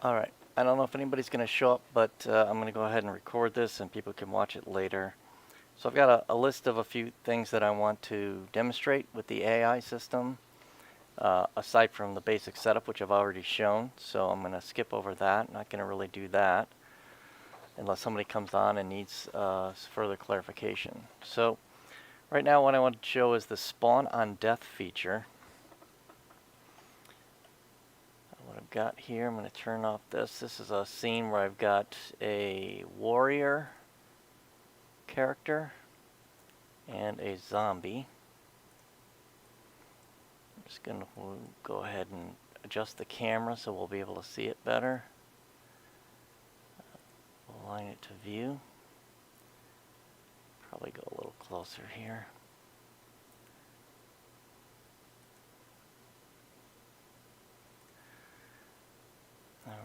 Alright, I don't know if anybody's going to show up, but I'm going to go ahead and record this and people can watch it later. So I've got a list of a few things that I want to demonstrate with the AI system, aside from the basic setup, which I've already shown. So I'm going to skip over that. I'm not going to really do that unless somebody comes on and needs further clarification. So right now what I want to show is the spawn on death feature. What I've got here, I'm going to turn off this. This is a scene where I've got a warrior character and a zombie. I'm just going to go ahead and adjust the camera so we'll be able to see it better. Align it to view. Probably go a little closer here.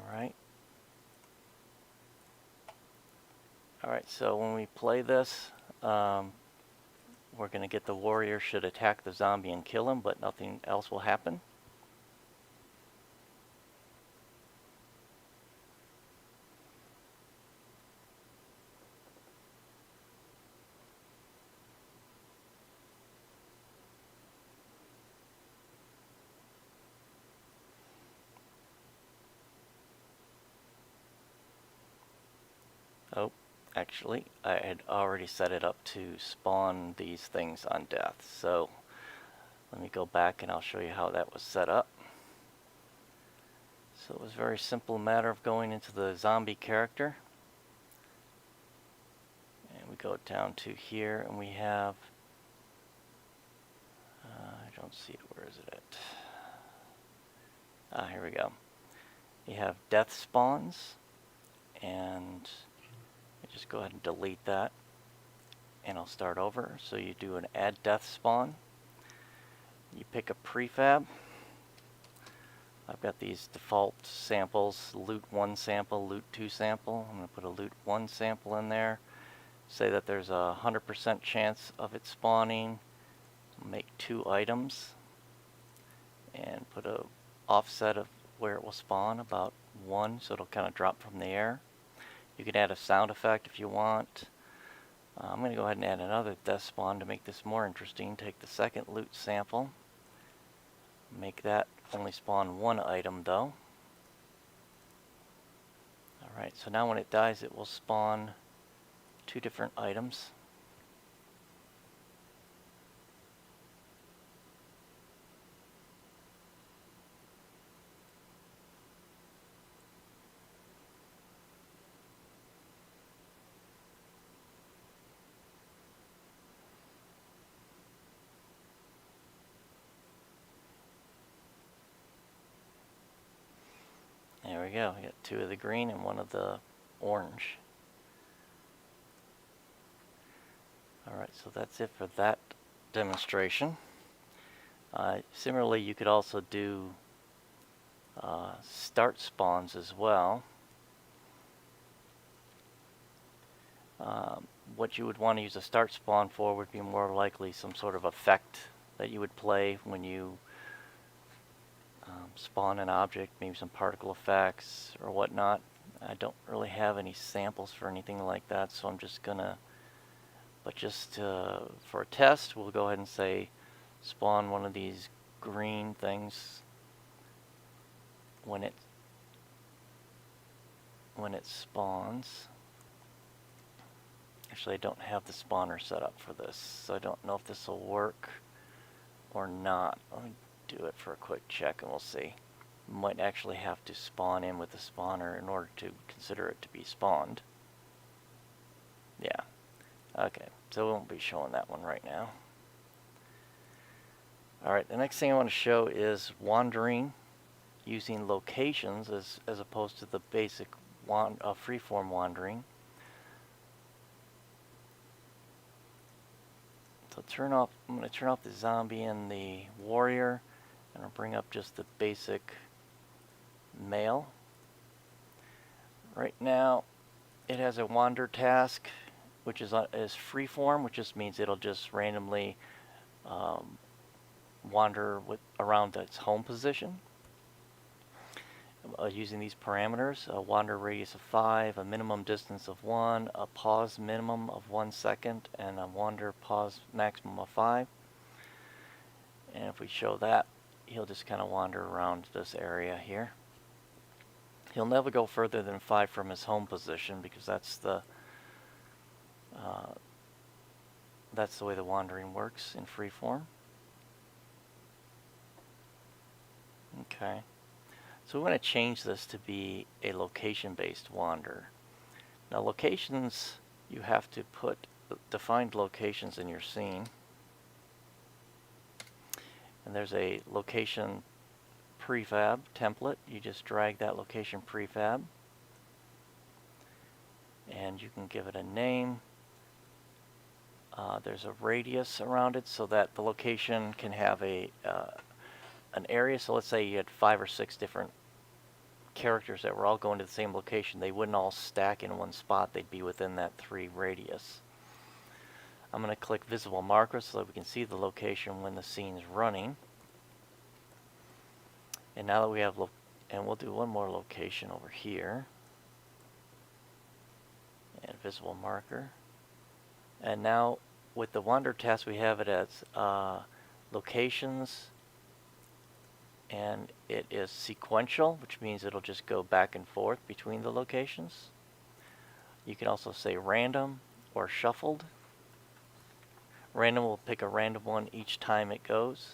Alright. Alright, so when we play this, we're going to get the warrior should attack the zombie and kill him, but nothing else will happen. Oh, actually, I had already set it up to spawn these things on death. So let me go back and I'll show you how that was set up. So it was a very simple matter of going into the zombie character. And we go down to here and we have, I don't see it, where is it at? Here we go. You have death spawns, and just go ahead and delete that and I'll start over. So you do an add death spawn, you pick a prefab. I've got these default samples, loot 1 sample, loot 2 sample. I'm going to put a loot 1 sample in there, say that there's a 100% chance of it spawning, make 2 items and put a offset of where it will spawn, about 1, so it'll kind of drop from the air. You can add a sound effect if you want. I'm going to go ahead and add another death spawn to make this more interesting. Take the second loot sample, make that only spawn 1 item though. Alright, so now when it dies it will spawn 2 different items. There we go, we got 2 of the green and 1 of the orange. Alright, so that's it for that demonstration. Similarly, you could also do start spawns as well. What you would want to use a start spawn for would be more likely some sort of effect that you would play when you spawn an object, maybe some particle effects or whatnot. I don't really have any samples for anything like that, so I'm just gonna, for a test, we'll go ahead and say spawn one of these green things when it spawns. Actually, I don't have the spawner set up for this, so I don't know if this will work or not. Let me do it for a quick check and we'll see. Might actually have to spawn in with the spawner in order to consider it to be spawned. Yeah. Okay, so we won't be showing that one right now. Alright, the next thing I want to show is wandering using locations as opposed to the basic freeform wandering. So I'm going to turn off the zombie and the warrior, and I'll bring up just the basic male. Right now it has a wander task, which is freeform, which just means it'll just randomly wander around its home position. using these parameters: a wander radius of 5, a minimum distance of 1, a pause minimum of 1 second, and a wander pause maximum of 5. And if we show that, he'll just kind of wander around this area here. He'll never go further than 5 from his home position, because that's the way the wandering works in freeform. Okay, so we're going to change this to be a location-based wander. Now, locations, you have to put defined locations in your scene. And there's a location prefab template. You just drag that location prefab, and you can give it a name. There's a radius around it so that the location can have an area. So let's say you had 5 or 6 different characters that were all going to the same location. They wouldn't all stack in one spot. They'd be within that 3 radius. I'm going to click visible markers so that we can see the location when the scene's running. And now that we have, and we'll do one more location over here. And visible marker. And now with the wander task, we have it as locations, and it is sequential, which means it'll just go back and forth between the locations. You can also say random or shuffled. Random will pick a random one each time it goes.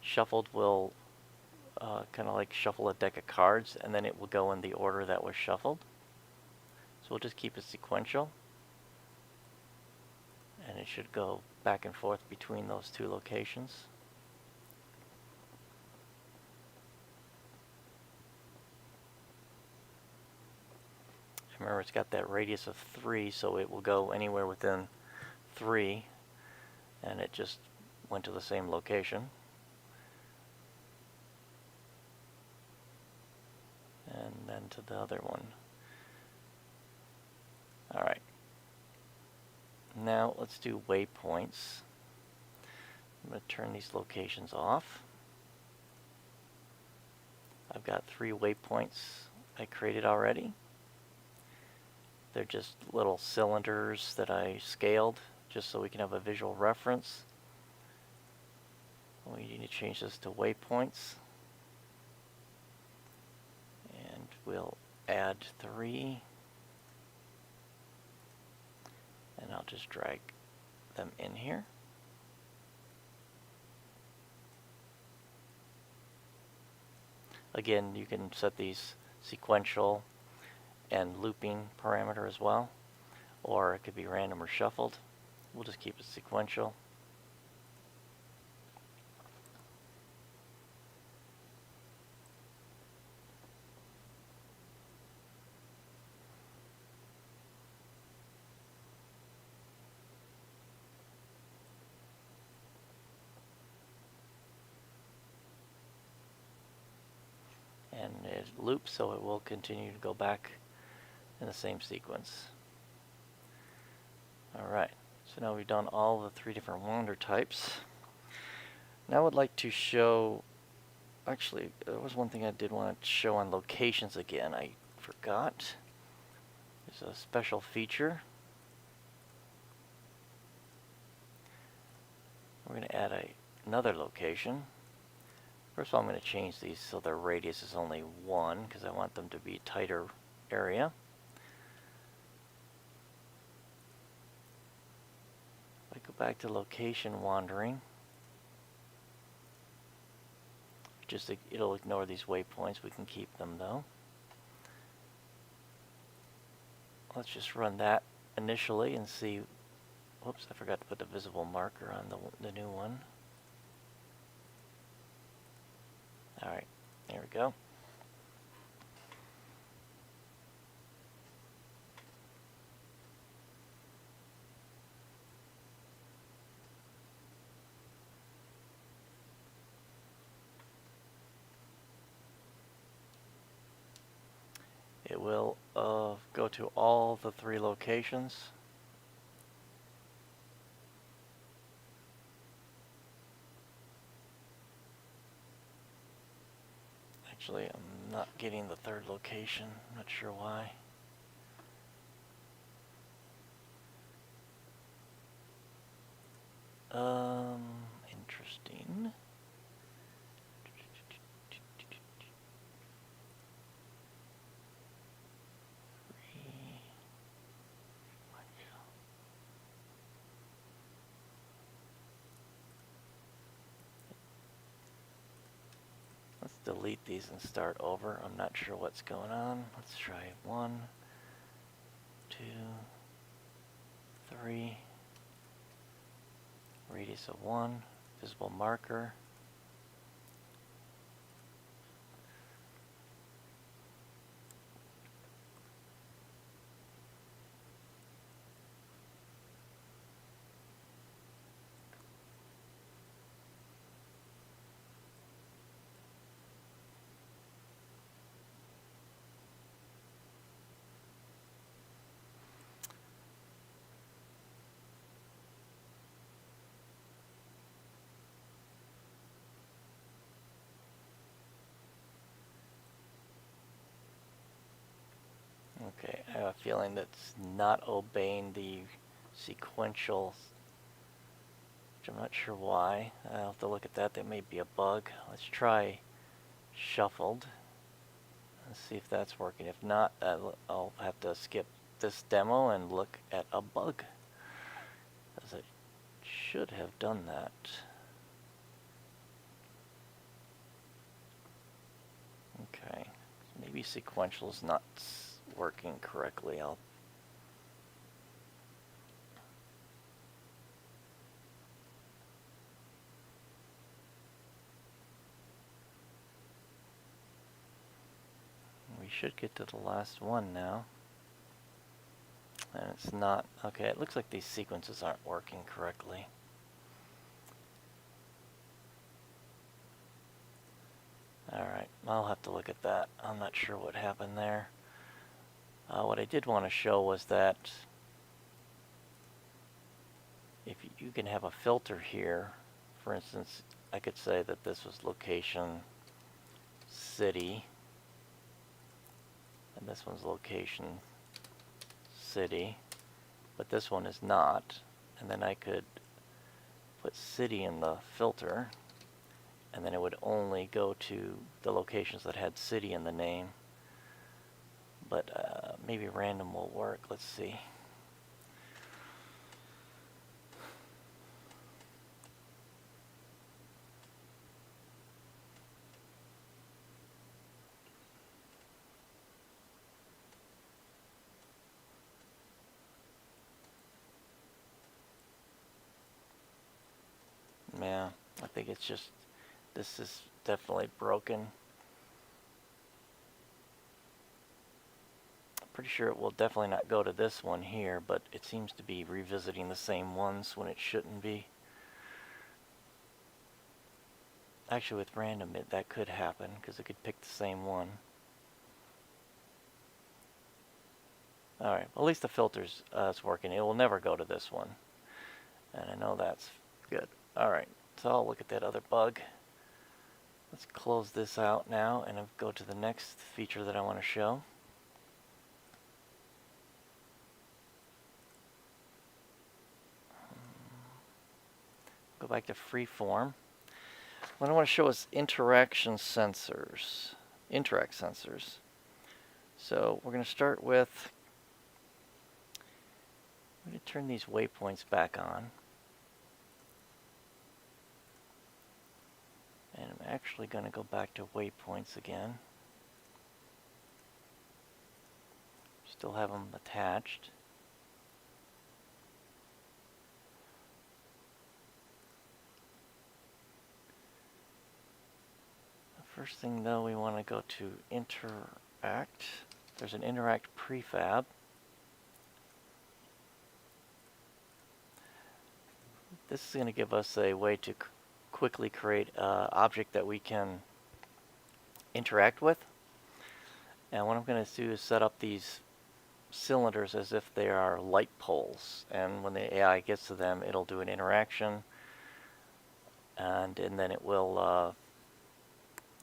Shuffled will kind of like shuffle a deck of cards, and then it will go in the order that was shuffled. So we'll just keep it sequential. And it should go back and forth between those 2 locations. Remember, it's got that radius of 3, so it will go anywhere within 3, and it just went to the same location. And then to the other one. All right. Now let's do waypoints. I'm going to turn these locations off. I've got 3 waypoints I created already. They're just little cylinders that I scaled just so we can have a visual reference. We need to change this to waypoints. And we'll add 3. And I'll just drag them in here. Again, you can set these sequential and looping parameter as well, or it could be random or shuffled. We'll just keep it sequential. And it loops, so it will continue to go back in the same sequence. Alright, so now we've done all the 3 different wander types. Now I would like to show, actually, there was one thing I did want to show on locations again. I forgot. There's a special feature. We're going to add another location. First of all, I'm going to change these so their radius is only 1, because I want them to be a tighter area. If I go back to location wandering, it'll ignore these waypoints. We can keep them though. Let's just run that initially and see. Whoops, I forgot to put the visible marker on the new one. Alright, there we go. It will go to all the 3 locations. Actually, I'm not getting the third location. Not sure why. Interesting. Let's delete these and start over. I'm not sure what's going on. Let's try 1, 2, 3. Radius of 1. Visible marker. Okay, I have a feeling that's not obeying the sequential, which I'm not sure why. I'll have to look at that. That may be a bug. Let's try shuffled. Let's see if that's working. If not, I'll have to skip this demo and look at a bug, as it should have done that. Okay, maybe sequential is not working correctly. We should get to the last one now. And it's not. Okay, it looks like these sequences aren't working correctly. Alright, I'll have to look at that. I'm not sure what happened there. What I did want to show was that if you can have a filter here, for instance, I could say that this was location city, and this one's location city, but this one is not. And then I could put city in the filter, and then it would only go to the locations that had city in the name. But maybe random will work. Let's see. Yeah, I think it's just, this is definitely broken. Pretty sure it will definitely not go to this one here, but it seems to be revisiting the same ones when it shouldn't be. Actually, with random, that could happen, because it could pick the same one. Alright, at least the filter's is working. It will never go to this one. And I know that's good. Alright, so I'll look at that other bug. Let's close this out now and go to the next feature that I want to show. Go back to freeform. What I want to show is interact sensors. So we're going to start with, I'm going to turn these waypoints back on. And I'm actually going to go back to waypoints again. Still have them attached. First thing though, we want to go to interact. There's an interact prefab. This is going to give us a way to quickly create an object that we can interact with. And what I'm going to do is set up these cylinders as if they are light poles. And when the AI gets to them, it'll do an interaction. And then it will,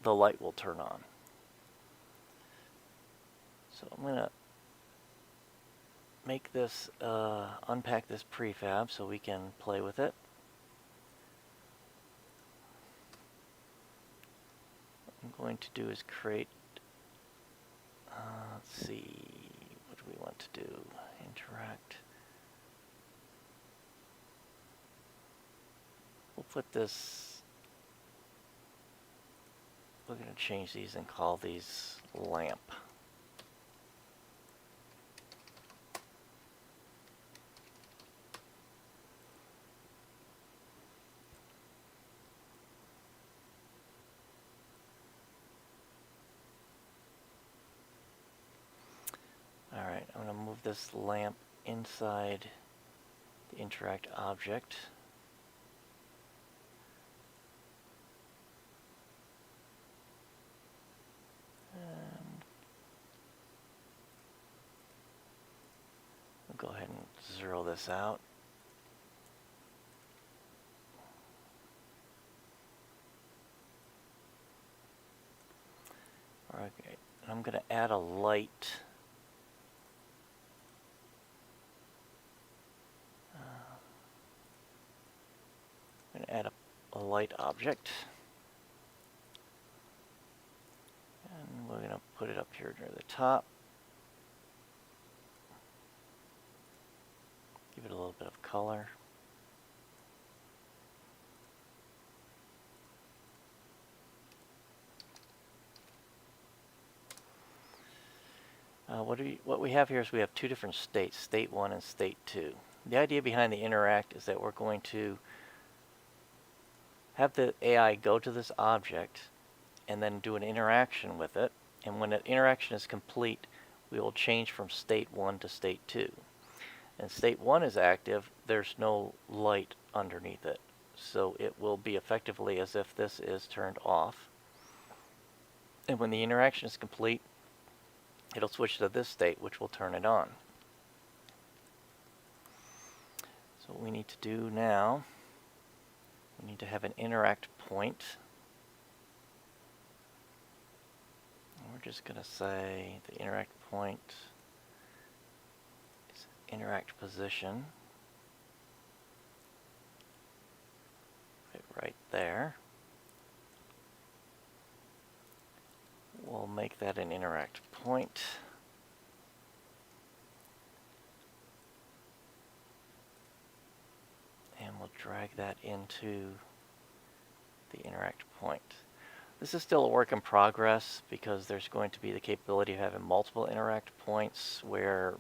the light will turn on. So I'm going to make this, unpack this prefab so we can play with it. What I'm going to do is create, let's see, what do we want to do? Interact. We'll put this, we're going to change these and call these lamp. Alright, I'm going to move this lamp inside the interact object. And we'll go ahead and zero this out. Okay, I'm going to add a light. I'm going to add a light object. And we're going to put it up here near the top. Give it a little bit of color. What we have here is we have two different states, state 1 and state 2. The idea behind the interact is that we're going to have the AI go to this object and then do an interaction with it. And when that interaction is complete, we will change from state 1 to state 2. And state 1 is active, there's no light underneath it. So it will be effectively as if this is turned off. And when the interaction is complete, it'll switch to this state, which will turn it on. So what we need to do now, we need to have an interact point. And we're just going to say the interact point is interact position. Right there. We'll make that an interact point. And we'll drag that into the interact point. This is still a work in progress because there's going to be the capability of having multiple interact points where,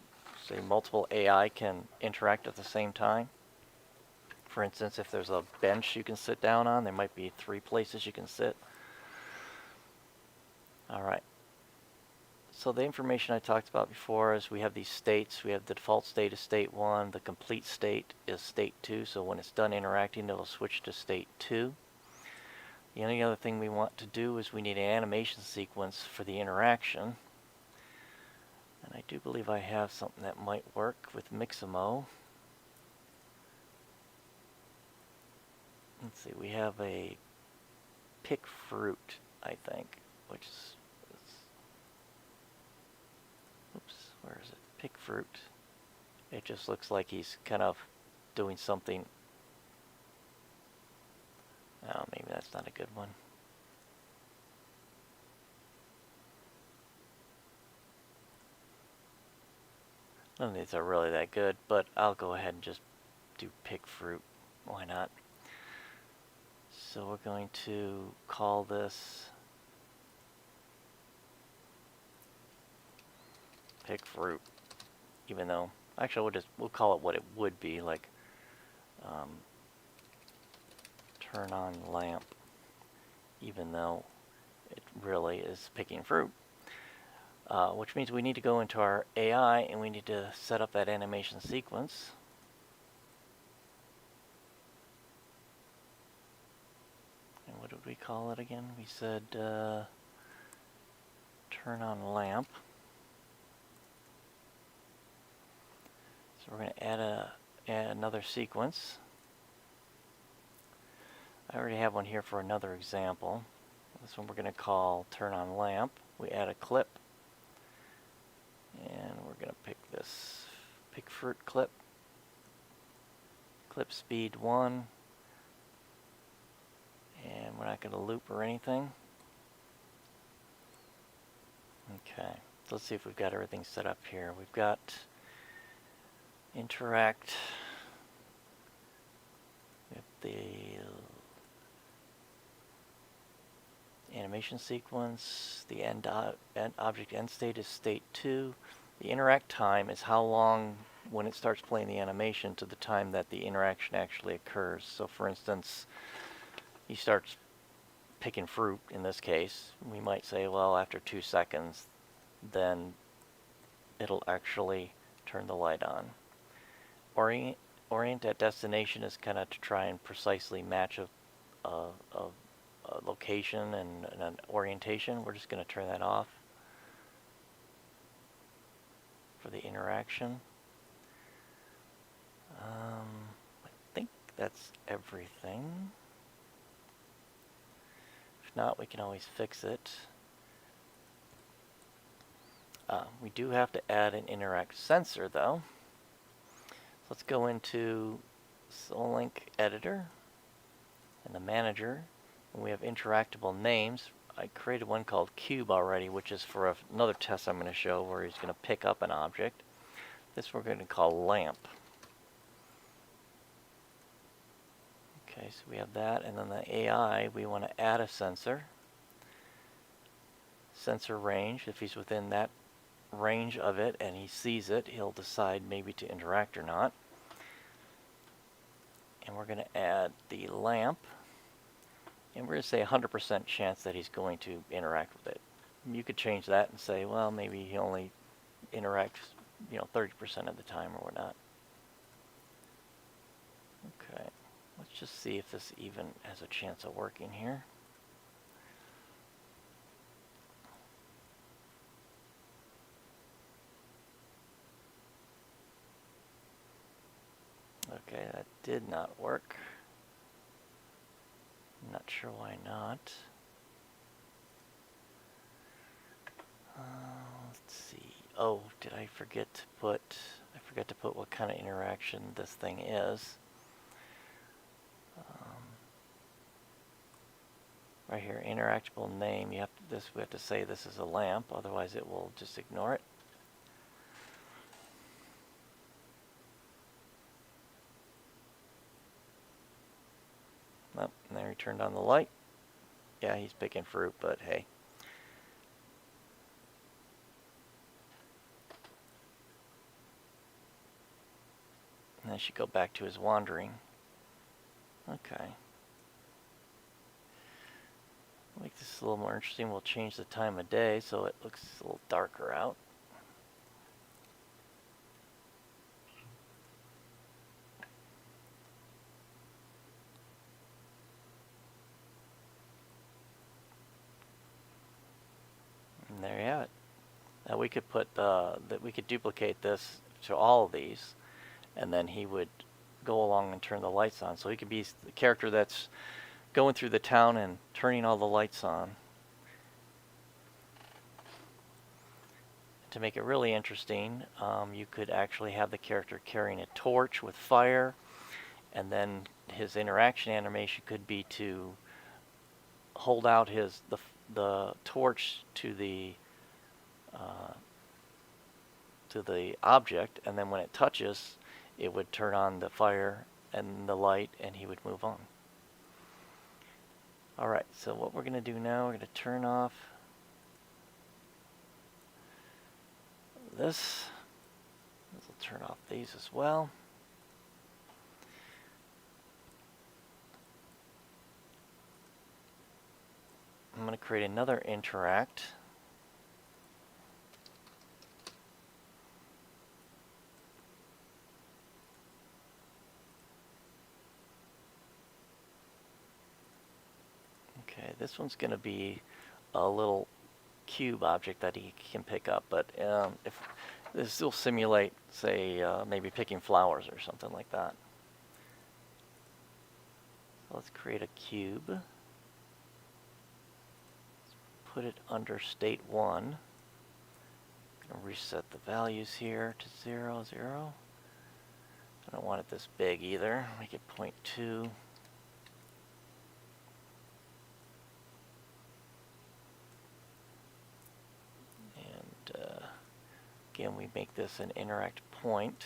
say, multiple AI can interact at the same time. For instance, if there's a bench you can sit down on, there might be 3 places you can sit. Alright, so the information I talked about before is we have these states. We have the default state is state 1, the complete state is state 2, so when it's done interacting it'll switch to state 2. The only other thing we want to do is we need an animation sequence for the interaction. And I do believe I have something that might work with Mixamo. Let's see, we have a pick fruit, I think, which is, oops, where is it? Pick fruit. It just looks like he's kind of doing something. Oh, maybe that's not a good one. None of these are really that good, but I'll go ahead and just do pick fruit. Why not? So we're going to call this pick fruit, even though, actually we'll call it what it would be, like turn on lamp, even though it really is picking fruit. Which means we need to go into our AI and we need to set up that animation sequence. And what did we call it again? We said turn on lamp. So we're going to add another sequence. I already have one here for another example. This one we're going to call turn on lamp. We add a clip. this? Pick fruit clip. Clip speed 1. And we're not going to loop or anything. Okay, so let's see if we've got everything set up here. We've got interact with the animation sequence. The end object end state is state 2. The interact time is how long when it starts playing the animation to the time that the interaction actually occurs. So for instance, he starts picking fruit in this case. We might say, well, after 2 seconds, then it'll actually turn the light on. Orient at destination is kind of to try and precisely match a location and an orientation. We're just going to turn that off for the interaction. I think that's everything. If not, we can always fix it. We do have to add an interact sensor though. So let's go into Solink Editor and the Manager, and we have interactable names. I created one called Cube already, which is for another test I'm going to show where he's going to pick up an object. This we're going to call Lamp. Okay, so we have that, and then the AI, we want to add a sensor. Sensor range, if he's within that range of it and he sees it, he'll decide maybe to interact or not. And we're going to add the lamp, and we're going to say 100% chance that he's going to interact with it. You could change that and say, well, maybe he only interacts, 30% of the time or whatnot. Okay, let's just see if this even has a chance of working here. Okay, that did not work. I'm not sure why not. Let's see. Oh, did I forget to put? I forgot to put what kind of interaction this thing is. Right here, interactable name. We have to say this is a lamp, otherwise it will just ignore it. Nope, and there he turned on the light. Yeah, he's picking fruit, but hey. And then should go back to his wandering. Okay. Make this a little more interesting. We'll change the time of day so it looks a little darker out. And there you have it. Now we could put that we could duplicate this to all of these, and then he would go along and turn the lights on. So he could be the character that's going through the town and turning all the lights on. To make it really interesting, you could actually have the character carrying a torch with fire, and then his interaction animation could be to hold out the torch to the object, and then when it touches, it would turn on the fire and the light, and he would move on. Alright, so what we're going to do now, we're going to turn off this. This will turn off these as well. I'm going to create another interact. Okay, this one's going to be a little cube object that he can pick up, but if this will simulate, say, maybe picking flowers or something like that. So let's create a cube. Let's put it under state 1. I'll reset the values here to 0, 0. I don't want it this big either. Make it 0.2. And again, we make this an interact point.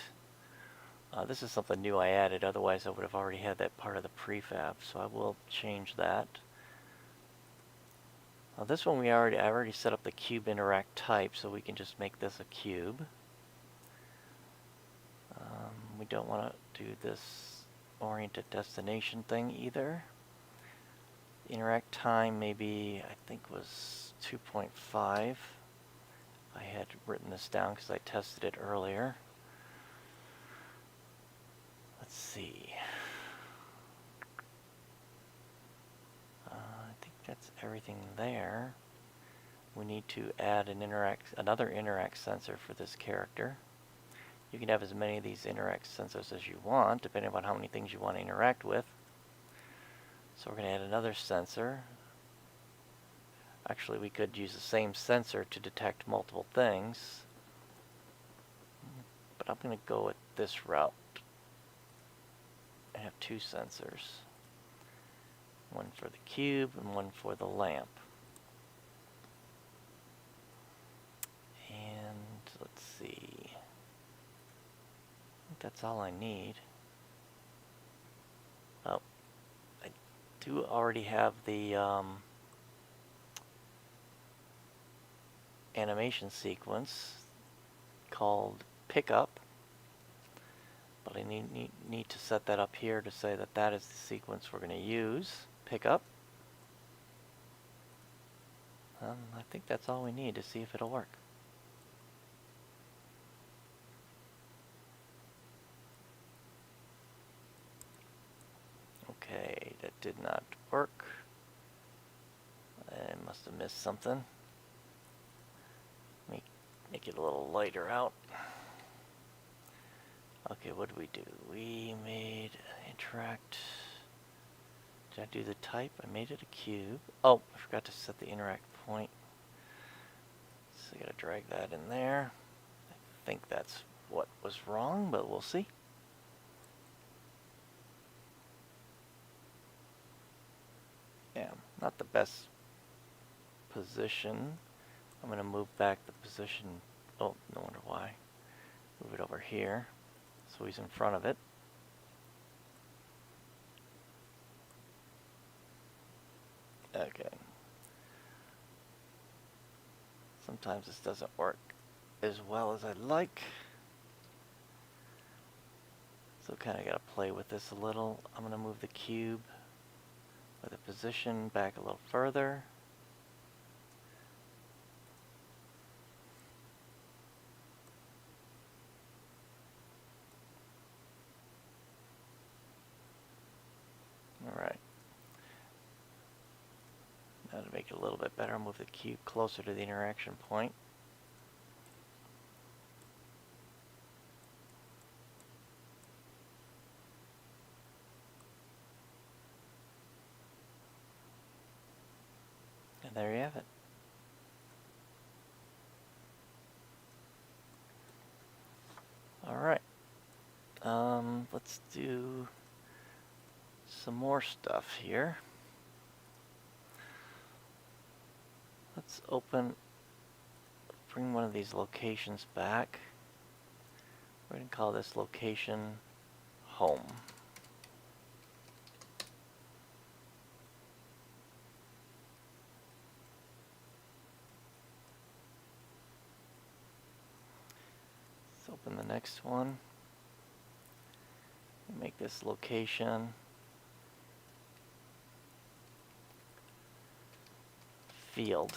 This is something new I added, otherwise I would have already had that part of the prefab, so I will change that. This one I already set up the cube interact type, so we can just make this a cube. We don't want to do this oriented destination thing either. The interact time maybe, I think, was 2.5. I had written this down because I tested it earlier. Let's see. I think that's everything there. We need to add another interact sensor for this character. You can have as many of these interact sensors as you want, depending on how many things you want to interact with. So we're going to add another sensor. Actually, we could use the same sensor to detect multiple things, but I'm going to go with this route. I have two sensors. One for the cube and one for the lamp. And let's see. I think that's all I need. Oh, I do already have the animation sequence called pickup, but I need to set that up here to say that that is the sequence we're going to use. Pickup. I think that's all we need to see if it'll work. Okay, that did not work. I must have missed something. Let me make it a little lighter out. Okay, what did we do? We made interact. Did I do the type? I made it a cube. Oh, I forgot to set the interact point. So I gotta drag that in there. I think that's what was wrong, but we'll see. Yeah, not the best position. I'm gonna move back the position. Oh, no wonder why. Move it over here, so he's in front of it. Okay. Sometimes this doesn't work as well as I'd like. So kind of got to play with this a little. I'm going to move the cube or the position back a little further. All right. Now to make it a little bit better, I'll move the cube closer to the interaction point. And there you have it. All right. Let's do some more stuff here. Let's bring one of these locations back. We're going to call this location home. Let's open the next one. Make this location field.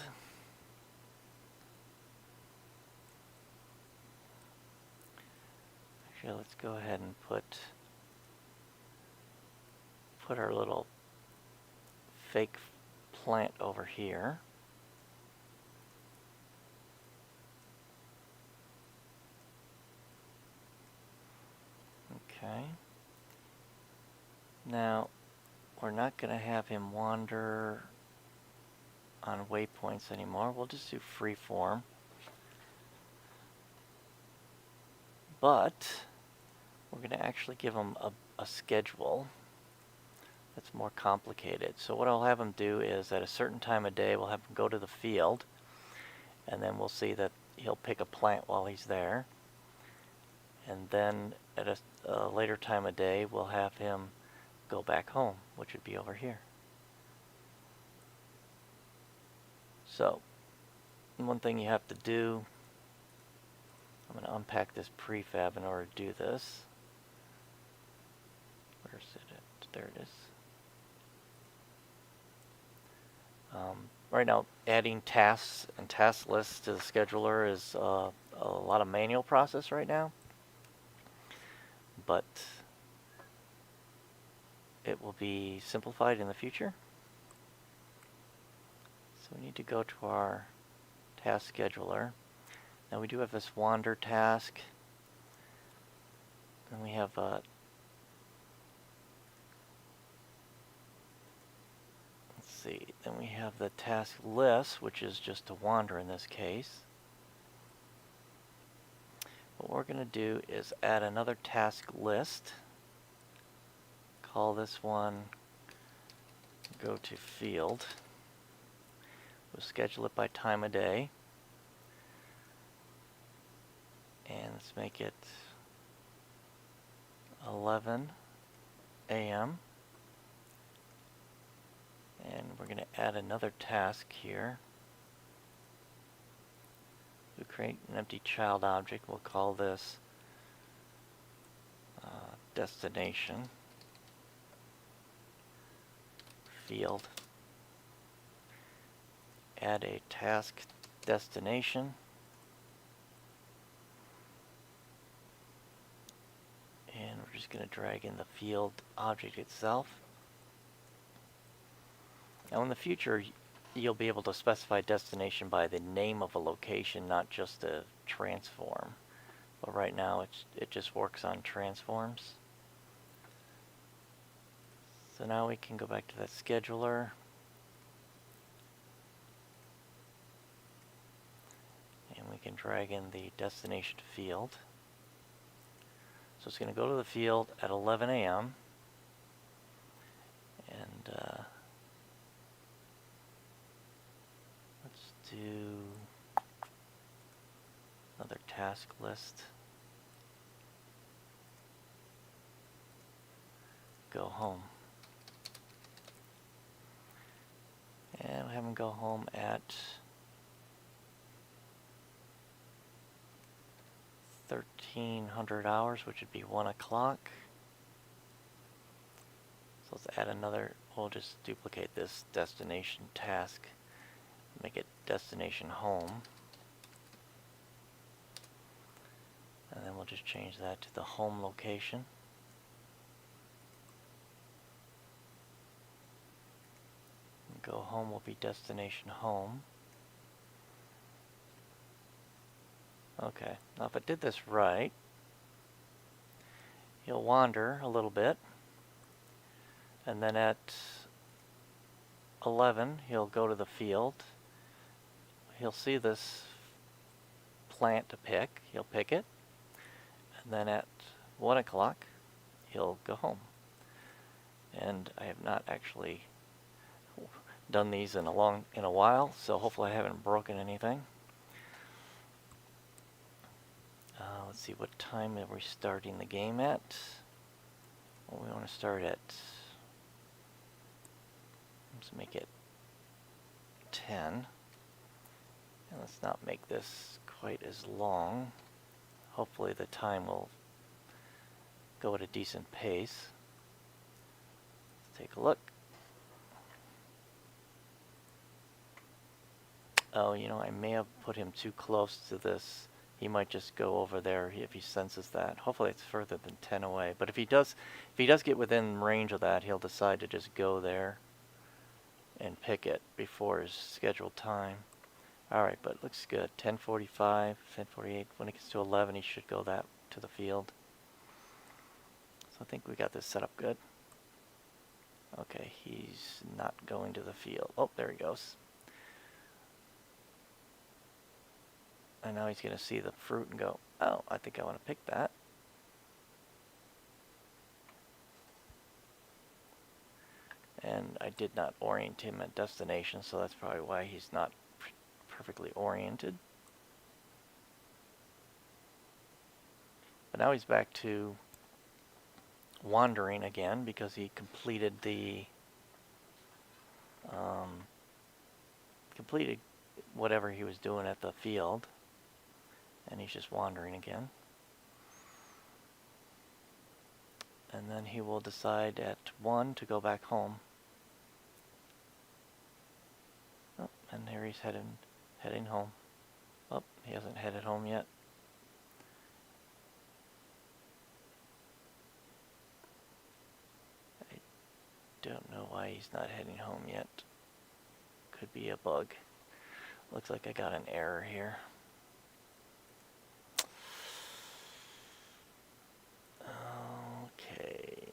Actually, let's go ahead and put our little fake plant over here. Okay. Now, we're not going to have him wander on waypoints anymore. We'll just do free form. but we're going to actually give him a schedule that's more complicated. So what I'll have him do is at a certain time of day, we'll have him go to the field, and then we'll see that he'll pick a plant while he's there. And then at a later time of day, we'll have him go back home, which would be over here. So one thing you have to do, I'm going to unpack this prefab in order to do this. Where's it at? There it is. Right now, adding tasks and task lists to the scheduler is a lot of manual process right now, but it will be simplified in the future. So we need to go to our task scheduler. Now we do have this wander task, and we have let's see, then we have the task list, which is just a wander in this case. What we're going to do is add another task list. Call this one go to field. We'll schedule it by time of day. And let's make it 11 a.m. And we're going to add another task here. We create an empty child object. We'll call this destination field. Add a task destination. And we're just going to drag in the field object itself. Now in the future, you'll be able to specify destination by the name of a location, not just a transform. But right now, it just works on transforms. So now we can go back to that scheduler. And we can drag in the destination field. So it's going to go to the field at 11 a.m. And let's do another task list. Go home. And we'll have him go home at 1300 hours, which would be 1 o'clock. So let's add another, we'll just duplicate this destination task, make it destination home. And then we'll just change that to the home location. And go home will be destination home. Okay, now if I did this right, he'll wander a little bit, and then at 11 he'll go to the field. He'll see this plant to pick, he'll pick it, and then at 1 o'clock he'll go home. And I have not actually done these in a while, so hopefully I haven't broken anything. Let's see, what time are we starting the game at? Well, we want to start at, let's make it 10. And let's not make this quite as long. Hopefully the time will go at a decent pace. Let's take a look. Oh, you know, I may have put him too close to this. He might just go over there if he senses that. Hopefully it's further than 10 away. But if he does get within range of that, he'll decide to just go there and pick it before his scheduled time. Alright, but it looks good. 10:45, 10:48. When it gets to 11, he should go that to the field. So I think we got this set up good. Okay, he's not going to the field. Oh, there he goes. And now he's going to see the fruit and go, oh, I think I want to pick that. And I did not orient him at destination, so that's probably why he's not perfectly oriented. But now he's back to wandering again because he completed the completed whatever he was doing at the field, and he's just wandering again. And then he will decide at 1 to go back home. Oh, and there he's heading home. Oh, he hasn't headed home yet. I don't know why he's not heading home yet. Could be a bug. Looks like I got an error here. Okay.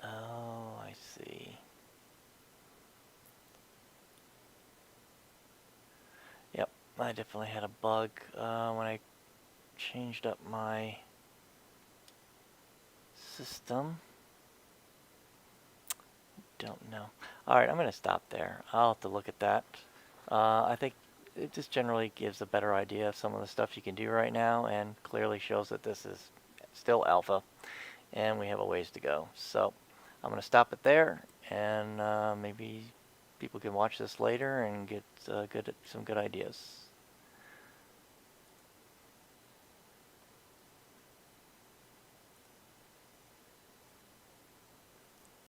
Oh, I see. Yep, I definitely had a bug when I changed up my system. Don't know. Alright, I'm going to stop there. I'll have to look at that. I think it just generally gives a better idea of some of the stuff you can do right now, and clearly shows that this is still alpha and we have a ways to go. So I'm going to stop it there, and maybe people can watch this later and get some good ideas.